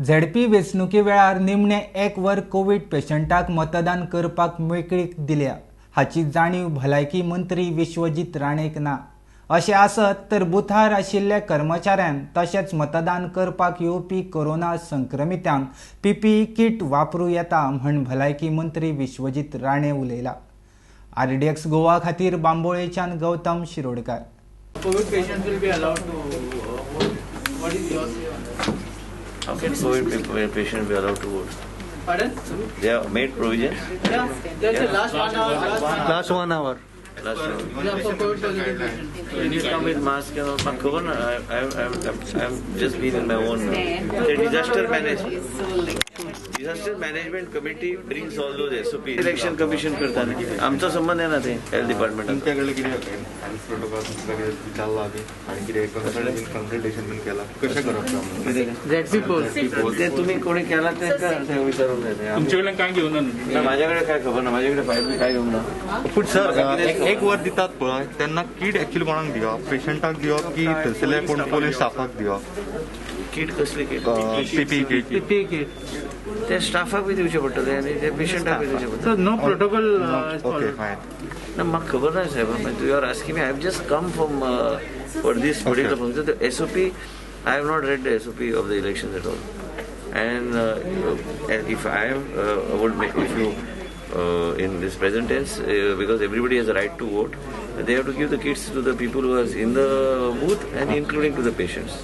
ZP वेंचणुके वेळार निमणे एक वर कोविड पेशंटाक मतदान करपाक मेकळीक दिल्या हाची जाणीव भलायकी मंत्री विश्वजीत राणेक ना। अशें आसत तर बुथार आशिल्ल्या कर्मचाऱ्यांक तशेंच मतदान करपाक येवपी कोरोना संक्रमितांक पीपीई किट वापरूं येता म्हण भलायकी मंत्री विश्वजीत राणे उलयला। RDX गोवा खातीर बांबोळेच्यान Gautam Shirodkar. COVID patients will be allowed to vote. What is your say on that? How can COVID patient be allowed to vote? Pardon? They have made provisions. Yeah, there's a last 1 hour. Last 1 hour. Last one. Yeah, for COVID positive patients. You need to come with mask and all. But cover, I'm just been in my own. The disaster management committee brings all those SOP. Election commission करता ना. आमचा संबंध आहे ना ते health department. तुमच्याकडे किती health protocol तुमच्याकडे विचारला आम्ही आणि किती कन्सल्टेशन पण केला कशा करत ते तुम्ही कोणी केला ते का ते विचारून देते. तुमच्याकडे काय घेऊन ना माझ्याकडे काय खबर ना माझ्याकडे फाईल काय घेऊन ना. पूण सर एक वर दितात पळय त्यांना किट एक्चुअली कोणाक दिवप पेशंटाक दिवप की थंयसरल्या कोण पोलीस स्टाफाक दिवप किट कसली किट पीपीई किट ते स्टाफाक बी दिवचे पडटले आणि ते पेशंटाक बी दिवचे पडटले. No protocol. ओके फायन ना म्हाका खबर ना साहेब you are asking me I have just come from for this particular function the SOP I have not read the SOP of the elections at all and if I would make if you in this present tense because everybody has a right to vote they have to give the kits to the people who are in the booth and including to the patients.